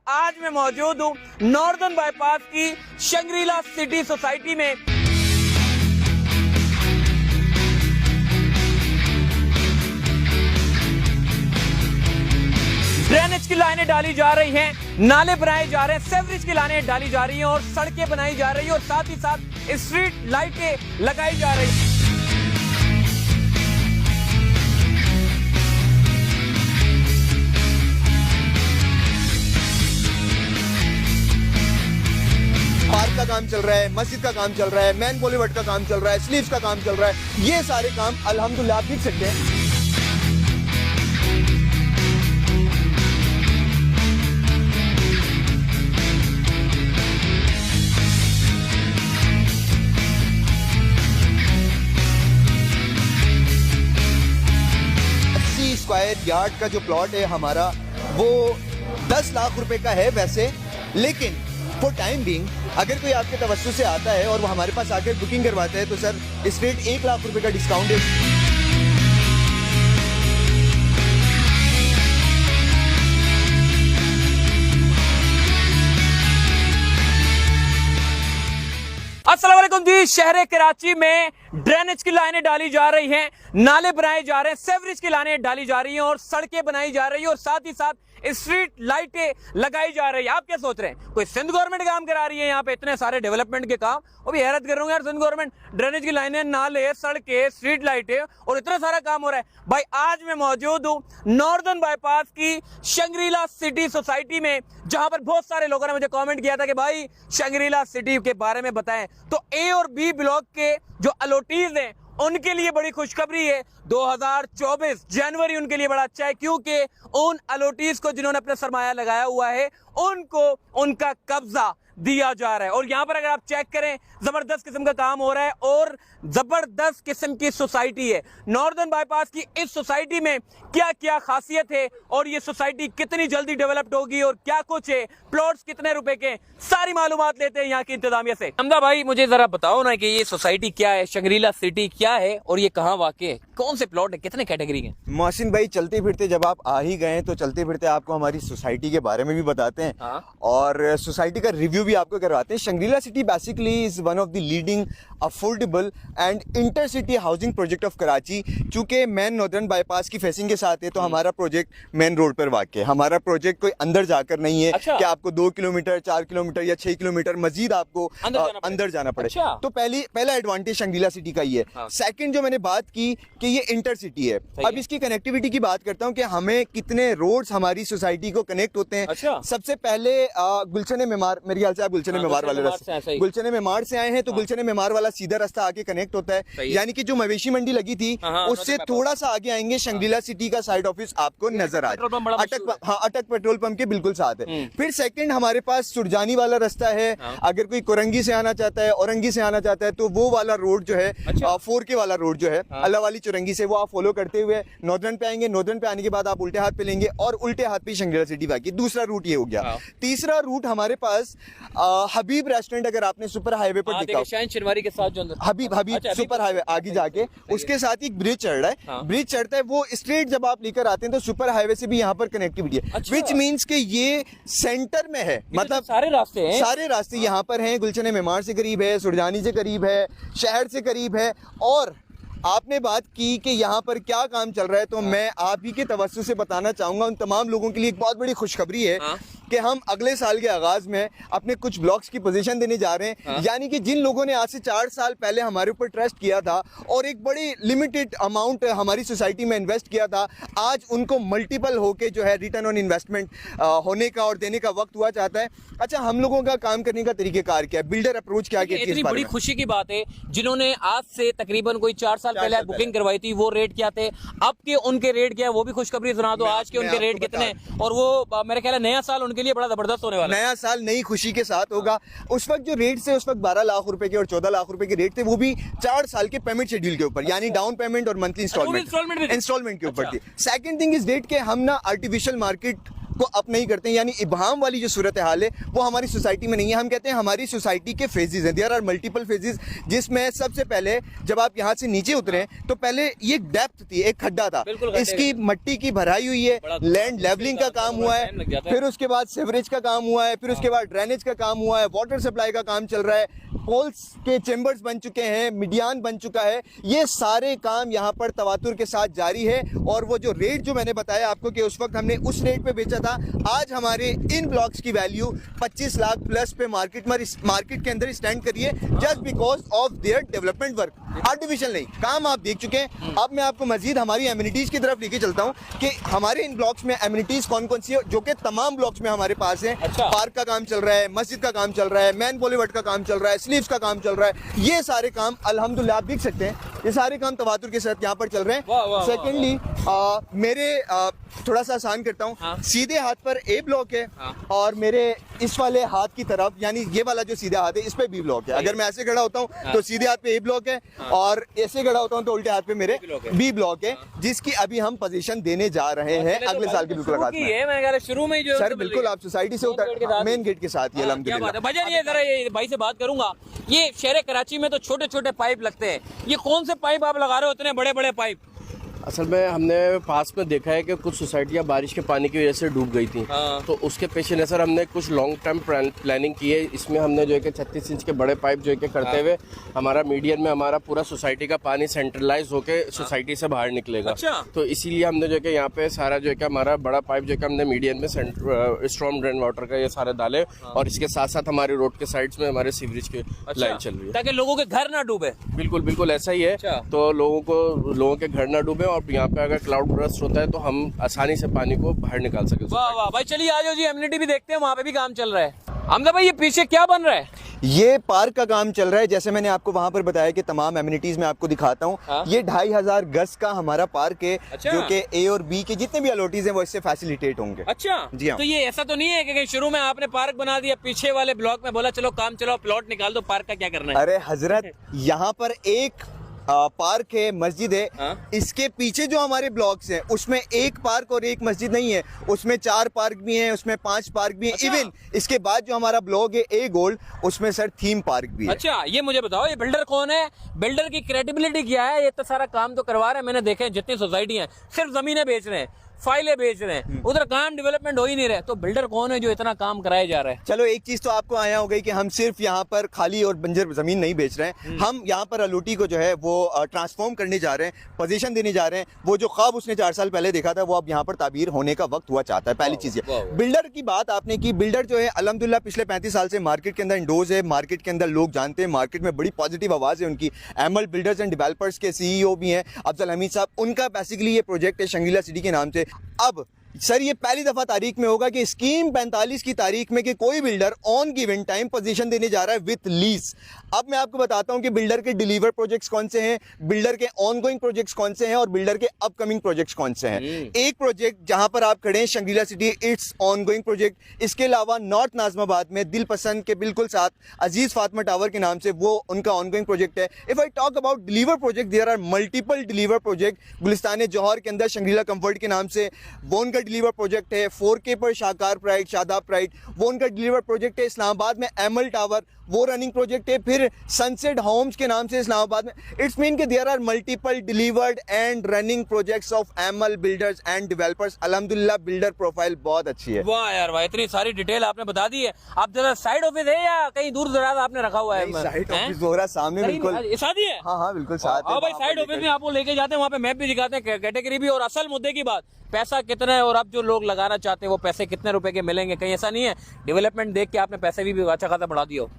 आज मैं मौजूद हूँ नॉर्दर्न बाईपास की शंग्रीला सिटी सोसाइटी में। ड्रेनेज की लाइनें डाली जा रही हैं, नाले बनाए जा रहे हैं, सेवरेज की लाइनें डाली जा रही हैं और सड़कें बनाई जा रही हैं और साथ ही साथ स्ट्रीट लाइटें लगाई जा रही हैं। पार्क का काम चल रहा है, मस्जिद का काम चल रहा है, मैन बॉलीवुड का काम चल रहा है, स्लीव्स का काम चल रहा है। ये सारे काम अल्हम्दुलिल्लाह आप देख सकते हैं। स्क्वायर यार्ड का जो प्लॉट है हमारा वो 10 लाख रुपए का है वैसे, लेकिन फॉर टाइम बीइंग अगर कोई आपके तवज्जो से आता है और वो हमारे पास आकर बुकिंग करवाता है तो सर इस रेट 1 लाख रुपए का डिस्काउंट है। अस्सलाम वालेकुम जी। शहर कराची में ड्रेनेज की लाइनें डाली जा रही हैं, नाले बनाए जा रहे हैं, सेवरेज की लाइनें डाली जा रही हैं और सड़कें बनाई जा रही हैं और साथ ही साथ स्ट्रीट लाइटें लगाई जा रही है। आप क्या सोच रहे हैं, कोई सिंध गवर्नमेंट काम करा रही है यहाँ पे इतने सारे डेवलपमेंट के काम? वो भी हैरत कर रहा हूँ यार, सिंध गवर्नमेंट ड्रेनेज की लाइनें, नाले, सड़कें, स्ट्रीट लाइटें और इतना सारा काम हो रहा है। भाई आज मैं मौजूद हूँ नॉर्दर्न बाईपास की शंग्रीला सिटी सोसाइटी में, जहां पर बहुत सारे लोगों ने मुझे कमेंट किया था कि भाई शंग्रीला सिटी के बारे में बताएं। तो ए और बी ब्लॉक के जो अलॉटीज हैं उनके लिए बड़ी खुशखबरी है। 2024 जनवरी उनके लिए बड़ा अच्छा है, क्योंकि उन अलॉटीज को जिन्होंने अपना सरमाया लगाया हुआ है उनको उनका कब्जा दिया जा रहा है। और यहां पर अगर आप चेक करें जबरदस्त किस्म का काम हो रहा है और जबरदस्त किस्म की सोसाइटी है। नॉर्दर्न बाईपास की इस सोसाइटी में क्या क्या खासियत है और ये सोसाइटी कितनी जल्दी डेवलप्ड होगी और क्या कुछ है, प्लॉट्स कितने रुपए के, सारी मालूमात लेते हैं यहाँ की इंतजामिया से। हमदा भाई मुझे जरा बताओ ना कि ये सोसाइटी क्या है, शंग्रीला सिटी क्या है और ये कहाँ वाक़ है, कौन से प्लॉट है, कितने कैटेगरी के? मोहसिन भाई चलते फिरते जब आप आ ही गए तो चलते फिरते आपको हमारी सोसाइटी के बारे में भी बताते हैं। हाँ? और सोसाइटी का रिव्यू भी आपको करवाते हैं। Shangrila city basically is one of the leading affordable and intercity housing project of Karachi. चूंकि मेन नॉर्दर्न बाईपास की फेसिंग के साथ है तो हमारा प्रोजेक्ट मेन रोड पर वाक़ है। हमारा प्रोजेक्ट कोई अंदर जाकर नहीं है। अच्छा। कि आपको 2 किलोमीटर 4 किलोमीटर या 6 किलोमीटर मजीद आपको अंदर जाना पड़े। अच्छा। तो पहला एडवांटेज शंग्रीला सिटी का ही है। हाँ। सेकंड जो मैंने बात की कि ये इंटरसिटी है। अब इसकी कनेक्टिविटी की बात करता हूँ कि हमें कितने रोड्स हमारी सोसाइटी को कनेक्ट होते हैं। अच्छा। सबसे पहले गुलशन मेमार, मेरे ख्याल से आप गुलशन मेमार वाले रास्ते, गुलशन मेमार से आए हैं तो गुलशन मेमार वाला सीधा रास्ता आके कनेक्ट होता है। यानी कि जो मवेशी मंडी लगी थी उससे थोड़ा सा आगे आएंगे शंग्रीला सिटी का साइड ऑफिस आपको नजर आ जाए। अटक पेट्रोल पंप के बिल्कुल साथ है। फिर सेकंड हमारे पास सुरजानी वाला रास्ता है। अगर कोई कुरंगी से आना चाहता है, औरंगी से आना चाहता है तो वो वाला रोड जो है 4K वाला रोड जो है अल्लाह वाली चुरंगी से, वो आप फॉलो करते हुए नॉर्दर्न पे आएंगे। नॉर्दर्न पे आने के बाद आप उल्टे हाथ पे लेंगे और उल्टे हाथ पे शंग्रीला सिटी बाकी। दूसरा रूट ये हो गया। तीसरा रूट हमारे पास हबीब रेस्टोरेंट, अगर आपने सुपर हाईवे पर देखा शनवारी के साथ जो हबीब सुपर हाईवे आगे जाके उसके साथ ही ब्रिज चढ़ रहा है। ब्रिज चढ़ता है वो स्ट्रेट जब आप लेकर आते हैं तो सुपर हाईवे से भी यहाँ पर कनेक्टिविटी है। विच मीन्स के ये सेंटर में है, मतलब सारे रास्ते हैं, सारे रास्ते यहाँ पर हैं। गुलशन मेमार से करीब है, सुरजानी से करीब है, शहर से करीब है। और आपने बात की कि यहाँ पर क्या काम चल रहा है तो मैं आप ही के तवज्जो से बताना चाहूँगा उन तमाम लोगों के लिए एक बहुत बड़ी खुशखबरी है कि हम अगले साल के आगाज में अपने कुछ ब्लॉक्स की पोजीशन देने जा रहे हैं। यानी कि जिन लोगों ने आज से 4 साल पहले हमारे ऊपर ट्रस्ट किया था और एक बड़ी लिमिटेड अमाउंट हमारी सोसाइटी में इन्वेस्ट किया था, आज उनको मल्टीपल होके जो है रिटर्न ऑन इन्वेस्टमेंट होने का और देने का वक्त हुआ चाहता है। अच्छा, हम लोगों का काम करने का तरीकेकार क्या है, बिल्डर अप्रोच क्या है? इतनी बड़ी खुशी की बात है, जिन्होंने आज से तकरीबन कोई 4 साल पहले बुकिंग करवाई थी वो रेट क्या थे, अब के उनके रेट क्या है, वो भी खुशखबरी सुना दो। आज के उनके रेट कितने, और वो मेरे ख्याल है नया साल उनके लिए बड़ा जबरदस्त होने वाला है। नया साल नई खुशी के साथ होगा। उस वक्त जो रेट थे उस वक्त 12 लाख रुपए के और 14 लाख रुपए के रेट थे, वो भी 4 साल के पेमेंट शेड्यूल के ऊपर, यानी डाउन पेमेंट और मंथली इंस्टॉलमेंट के ऊपर थी। सेकंड थिंग इज डेट के हम ना आर्टिफिशियल मार्केट को अप नहीं करते हैं, यानी इबाम वाली जो सूरत हाल है वो हमारी सोसाइटी में नहीं है। हम कहते हैं हमारी सोसाइटी के फेजेस हैं, देयर आर मल्टीपल फेजेस, जिसमें सबसे पहले जब आप यहाँ से नीचे उतरे तो पहले ये डेप्थ थी, एक खड्डा था, इसकी मट्टी की भराई हुई है, लैंड लेवलिंग का काम हुआ है, फिर उसके बाद सीवरेज का काम हुआ है, फिर उसके बाद ड्रेनेज का काम हुआ है, वाटर सप्लाई का काम चल रहा है, पोल्स के चेंबर्स बन चुके हैं, मीडियान बन चुका है। ये सारे काम यहाँ पर तवातुर के साथ जारी है। और वो जो रेट जो मैंने बताया आपको कि उस वक्त हमने उस रेट पे बेचा था, आज हमारे इन ब्लॉक्स की वैल्यू 25 लाख प्लस पे मार्केट के अंदर स्टैंड करिए, just because of their development work. Artificial नहीं, काम आप देख चुके हैं। अब मैं आपको मजीद हमारी एमिनिटीज की तरफ लेके चलता हूँ कि हमारे इन ब्लॉक्स में एमिनिटीज कौन कौन सी है, जो कि तमाम ब्लॉक्स में हमारे पास है। पार्क का काम चल रहा है, मस्जिद का काम चल रहा है, मैन बॉलीवुड का काम चल रहा है, स्लीव्स का काम चल रहा है। ये सारे काम अल्हम्दुलिल्लाह आप देख सकते हैं, ये सारे काम तवातुर के साथ यहाँ पर चल रहे हैं। सेकेंडली मेरे थोड़ा सा आसान करता हूँ, सीधे हाथ पर ए ब्लॉक है और मेरे इस वाले हाथ की तरफ, यानी ये वाला जो सीधा हाथ है इस पे बी ब्लॉक है। अगर मैं ऐसे खड़ा होता हूँ तो सीधे हाथ पे ए ब्लॉक है और ऐसे खड़ा होता हूँ तो उल्टे हाथ पे मेरे बी ब्लॉक है, जिसकी अभी हम पोजीशन देने जा रहे हैं अगले साल की बिल्कुल शुरू में जो सर बिल्कुल आप सोसाइटी से उतर मेन गेट के साथ ही अल्हम्दुलिल्लाह। भजन ये जरा ये भाई से बात करूंगा, ये शहर कराची में तो छोटे छोटे पाइप लगते हैं, ये कौन से पाइप आप लगा रहे हो इतने बड़े बड़े पाइप? असल में हमने पास में देखा है कि कुछ सोसाइटियाँ बारिश के पानी की वजह से डूब गई थी, तो उसके पेश नज़र हमने कुछ लॉन्ग टर्म प्लानिंग की है। इसमें हमने जो है कि 36 इंच के बड़े पाइप जो है कि करते हुए हमारा मीडियन में हमारा पूरा सोसाइटी का पानी सेंट्रलाइज होकर सोसाइटी से बाहर निकलेगा। तो इसीलिए हमने जो है कि यहाँ पे सारा जो है कि हमारा बड़ा पाइप जो है कि हमने मीडियन में स्टॉर्म ड्रेन वाटर का ये सारे डाले, और इसके साथ साथ हमारे रोड के साइड्स में हमारे सीवरेज की लाइन चल रही है ताकि लोगों के घर ना डूबे। बिल्कुल बिल्कुल ऐसा ही है, तो लोगों के घर ना डूबे, और यहाँ पे अगर क्लाउड बर्स्ट होता है तो हम आसानी से पानी को बाहर निकाल सके। वाह वाह भाई, चलिए आ जाओ जी, एमिनिटी भी देखते हैं, वहाँ पे भी काम चल रहा है। हमदा भाई ये पीछे क्या बन रहा है? ये पार्क का काम चल रहा है, जैसे मैंने आपको वहां पर बताया कि तमाम एमिनिटीज में आपको दिखाता हूँ। ये 2500 गज का हमारा पार्क है, जो कि ए और बी के जितने भी अलॉटीज हैं वो इससे फैसिलिटेट होंगे। अच्छा जी हाँ। तो ये ऐसा तो नहीं है कि शुरू में आपने पार्क बना दिया, पीछे वाले ब्लॉक में बोला चलो काम चलो प्लॉट निकाल दो, पार्क का क्या करना है? अरे हजरत, यहाँ पर एक पार्क है, मस्जिद है, इसके पीछे जो हमारे ब्लॉक्स हैं उसमें एक पार्क और एक मस्जिद नहीं है, उसमें 4 पार्क भी हैं, उसमें 5 पार्क भी हैं। इवन इसके बाद जो हमारा ब्लॉक है ए गोल्ड, उसमें सर थीम पार्क भी है। अच्छा ये मुझे बताओ, ये बिल्डर कौन है, बिल्डर की क्रेडिबिलिटी क्या है? ये तो सारा काम तो करवा रहे हैं, मैंने देखे जितनी सोसाइटी है सिर्फ जमीनें बेच रहे हैं, फाइलें बेच रहे हैं, उधर काम डेवलपमेंट हो ही नहीं रहे, तो बिल्डर कौन है जो इतना काम कराया जा रहा है? चलो एक चीज तो आपको आया हो गई कि हम सिर्फ यहाँ पर खाली और बंजर जमीन नहीं बेच रहे हैं, हम यहाँ पर अलूटी को जो है वो ट्रांसफॉर्म करने जा रहे हैं, पोजीशन देने जा रहे हैं। वो जो ख्वाब उसने 4 साल पहले देखा था वो अब यहाँ पर ताबीर होने का वक्त हुआ चाहता है। पहली चीज है बिल्डर की बात आपने की, बिल्डर जो है अल्हम्दुलिल्लाह पिछले 35 साल से मार्केट के अंदर इंडोज है, मार्केट के अंदर लोग जानते हैं, मार्केट में बड़ी पॉजिटिव आवाज है उनकी। एमएल बिल्डर्स एंड डेवलपर्स के CEO भी हैं अफजल हमीद साहब, उनका बेसिकली ये प्रोजेक्ट है शंगीला सिटी के नाम से। अब सर ये पहली दफा तारीख में होगा कि स्कीम 45 की तारीख में कि कोई builder on given time position देने जा रहा है विथ लीज। अब मैं आपको बताता हूं कि बिल्डर के डिलीवर प्रोजेक्ट्स कौन से हैं, बिल्डर के ऑनगोइंग प्रोजेक्ट्स कौन से हैं और बिल्डर के अपकमिंग प्रोजेक्ट्स कौन से हैं। एक प्रोजेक्ट जहां पर आप खड़े हैं शंगीला सिटी, इट्स ऑनगोइंग प्रोजेक्ट। इसके अलावा नॉर्थ नाजमाबाद में दिल पसंद के बिल्कुल साथ अजीज फातिमा टावर के नाम से वो उनका ऑनगोइंग प्रोजेक्ट है। If I talk about deliver project, there are multiple deliver project. Gulistan Jauhar के अंदर शंगीला कंफर्ट के नाम से वो उनका डिलीवर प्रोजेक्ट है। 4K पर शाकार प्राइड, शादाब प्राइड, वो उनका डिलीवर प्रोजेक्ट है। इस्लामाबाद में एमएल टावर वो रनिंग प्रोजेक्ट है। फिर सनसेट होम्स के नाम से इस्लामाबाद में, इट्स मीन कि there are multiple delivered and running projects of ML builders and developers. अल्हम्दुलिल्लाह बिल्डर प्रोफाइल बहुत अच्छी है। वाह यार वाह, इतनी सारी डिटेल आपने बता दी है। आप जरा साइड ऑफिस है या कहीं दूर दराज आपने रखा हुआ है? साइड ऑफिस हो रहा सामने, बिल्कुल शादी है। हाँ बिल्कुल साथ है। भाई साइड ऑफिस में आपको लेके जाते हैं, वहाँ पे मैप भी दिखाते हैं, कैटेगरी भी, और असल मुद्दे की बात पैसा कितना है और अब जो लोग लगाना चाहते हैं वो पैसे कितने रुपए के मिलेंगे। कहीं ऐसा नहीं है डेवलपमेंट देख के आपने पैसे भी अच्छा खासा बढ़ा दिया हो।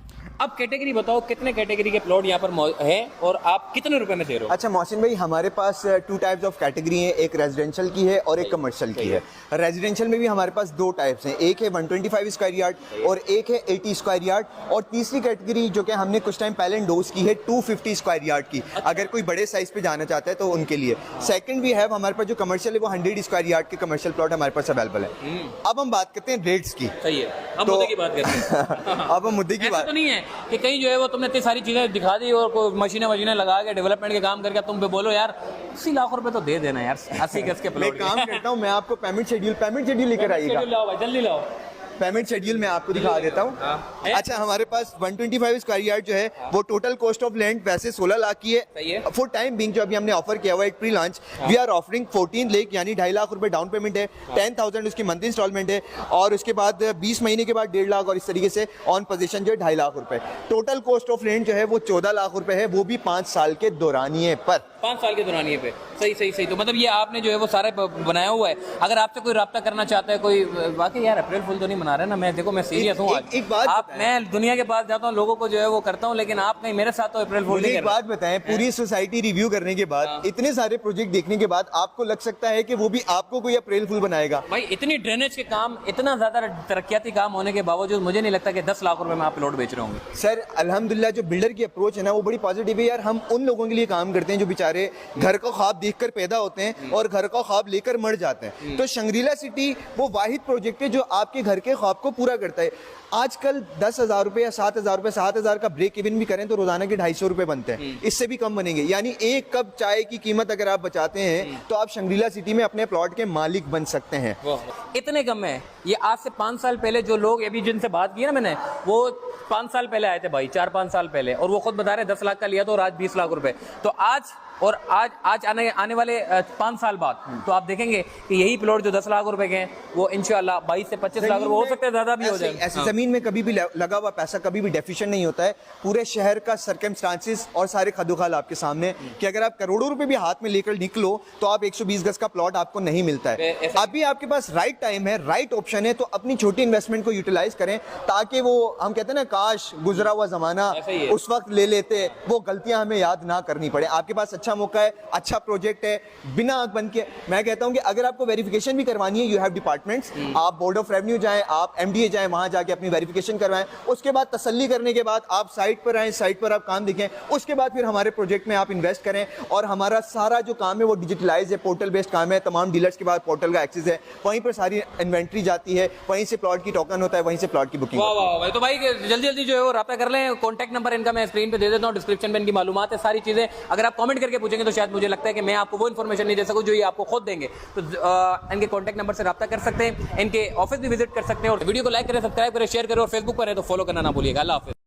अब कैटेगरी बताओ, कितने कैटेगरी के प्लॉट यहाँ पर है और आप कितने रुपए में दे रहे हो? अच्छा मोहसिन भाई, हमारे पास 2 टाइप्स ऑफ कैटेगरी है, एक रेजिडेंशियल की है और एक कमर्शियल की है। रेजिडेंशियल में भी हमारे पास 2 टाइप्स हैं, एक है 125 स्क्वायर यार्ड और एक है 80 स्क्वायर यार्ड। और तीसरी कैटेगरी जो कि हमने कुछ टाइम पहले इंडोज की है 250 स्क्वायर यार्ड की। अगर कोई बड़े साइज पे जाना चाहता है तो उनके लिए। सेकंड भी है हमारे पास जो कमर्शियल है वो 100 स्क्वायर यार्ड के कमर्शियल प्लॉट हमारे पास अवेलेबल है। अब हम बात करते हैं रेट्स की। सही है। अब मुद्दे की बात करते हैं। अब हम मुद्दे की ऐसा बात तो नहीं है कि कहीं जो है वो तुमने इतनी सारी चीजें दिखा दी और कोई मशीनें लगा के डेवलपमेंट के काम करके तुम पे बोलो यार 80 लाख रुपए तो दे देना यार 80 गज के मैं प्लॉट काम करता हूँ, मैं आपको पेमेंट शेड्यूल लेकर आइएगा। लाओ भाई जल्दी लाओ। पेमेंट शेड्यूल मैं आपको दिखा देता हूँ। हाँ। अच्छा, हमारे पास 125 स्क्वायर यार्ड जो है वो टोटल कॉस्ट ऑफ लैंड वैसे 16 लाख की सही है। है। फॉर टाइम बिंग जो अभी हमने ऑफर किया हुआ है एक pre launch, we are offering 14 lakh यानी 2.5 लाख रुपए डाउन पेमेंट है, 10,000 उसकी मंथली इंस्टॉलमेंट है और उसके बाद 20 महीने के बाद 1.5 लाख और इस तरीके से ऑन पोजीशन जो है 2.5 लाख रुपए। टोटल कॉस्ट ऑफ लैंड जो है वो 14 लाख रुपए है, वो भी 5 साल के दौरानिए पर। 5 साल के दौरानिए पे। सही। तो मतलब ये आपने जो है वो सारा बनाया हुआ है। अगर आपसे कोई राब्ता करना चाहता है कोई, बाकी यार अप्रैल फुल तो नहीं मना रहे ना, मैं देखो मैं सीरियस हूँ आज। एक बात आप, मैं दुनिया के पास जाता हूँ, लोगों को जो है वो करता हूँ, लेकिन आप कहीं मेरे साथ तो अप्रैल फुल मुझे नहीं एक बात बताएं, पूरी सोसाइटी रिव्यू करने के बाद, इतने सारे प्रोजेक्ट देखने के बाद आपको लग सकता है कि वो भी आपको कोई अप्रैल फुल बनाएगा? भाई इतनी ड्रेनेज के काम, इतना ज्यादा तरक्याती काम होने के बावजूद मुझे नहीं लगता कि 10 लाख रुपए में आप प्लॉट बेच रहे होंगे। सर अल्हम्दुलिल्लाह जो बिल्डर की अप्रोच है ना वो बड़ी पॉजिटिव है यार। हम उन लोगों के लिए काम करते हैं जो बेचारे घर का ख्वाब देखकर पैदा होते हैं और घर का ख्वाब लेकर मर जाते हैं। तो शंग्रीला सिटी वो वाहिद प्रोजेक्ट है जो आपके घर के ख्वाब को पूरा करता है। आजकल 10,000 रुपए या 7,000 रुपए, 7,000 का ब्रेक इवन भी करें तो रोजाना के 250 रुपए बनते हैं, इससे भी कम बनेंगे। यानी एक कप चाय की कीमत अगर आप बचाते हैं तो आप शंग्रीला सिटी में अपने प्लॉट के मालिक बन सकते हैं। इतने कम है। ये आज से 5 साल पहले जो लोग अभी जिनसे बात की ना मैंने, वो 5 साल पहले आए थे भाई, 4-5 साल पहले, और वो खुद बता रहे 10 लाख का लिया तो और आज 20 लाख रुपए। तो आज आने वाले 5 साल बाद तो आप देखेंगे कि यही प्लॉट जो 10 लाख रुपए के हैं वो इंशाल्लाह 22 से 25 लाख रुपए हो सकते हैं, ज्यादा भी हो जाए। ऐसे जमीन में कभी भी लगा हुआ पैसा कभी भी डेफिशिएंट नहीं होता है। पूरे शहर का सर्कमस्टांसेस और सारे खदोखाल आपके सामने कि अगर आप करोड़ों रुपए भी हाथ में लेकर निकलो तो आप 120 गज का प्लॉट आपको नहीं मिलता है। अभी आपके पास राइट टाइम है, राइट ऑप्शन है, तो अपनी छोटी इन्वेस्टमेंट को यूटिलाइज करें ताकि वो, हम कहते हैं ना, काश गुजरा हुआ जमाना उस वक्त ले लेते, वो गलतियां हमें याद ना करनी पड़े। आपके पास अच्छा मौका है, अच्छा प्रोजेक्ट है, बिना आंख बंद किए। मैं कहता हूं कि अगर आपको वेरिफिकेशन भी करवानी है, यू हैव डिपार्टमेंट्स, आप बोर्ड ऑफ रेवेन्यू जाएं, आप एमडीए जाएं, वहां जाके अपनी वेरिफिकेशन करवाएं। उसके बाद तसल्ली करने के बाद आप साइट पर आएं, साइट पर आप काम देखें, उसके बाद फिर हमारे प्रोजेक्ट में आप इन्वेस्ट करें। और हमारा सारा जो काम है वो डिजिटलाइज है, पोर्टल बेस्ड काम है, तमाम डीलर्स के बाद पोर्टल का एक्सेस है, वहीं पर सारी इन्वेंट्री जाती है, वहीं से प्लॉट की टोकन होता है, वहीं से प्लॉट की बुकिंग। वाह भाई, तो भाई जल्दी जो है वो राब्ता कर लें। कॉन्टैक्ट नंबर इनका मैं स्क्रीन पे दे देता हूँ, डिस्क्रिप्शन में इनकी मालूमात है, सारी चीजें। अगर आप कमेंट करके पूछेंगे तो शायद मुझे लगता है कि मैं आपको वो इन्फॉर्मेशन नहीं दे सकूं जो ये आपको खुद देंगे। तो इनके कॉन्टैक्ट नंबर से राब्ता कर सकते हैं, इनके ऑफिस भी विजिट कर सकते हैं। और वीडियो को लाइक करें, सब्सक्राइब करें, शेयर करें, और फेसबुक पर है तो फॉलो करना ना भूलिएगा। अल्लाह हाफिज़।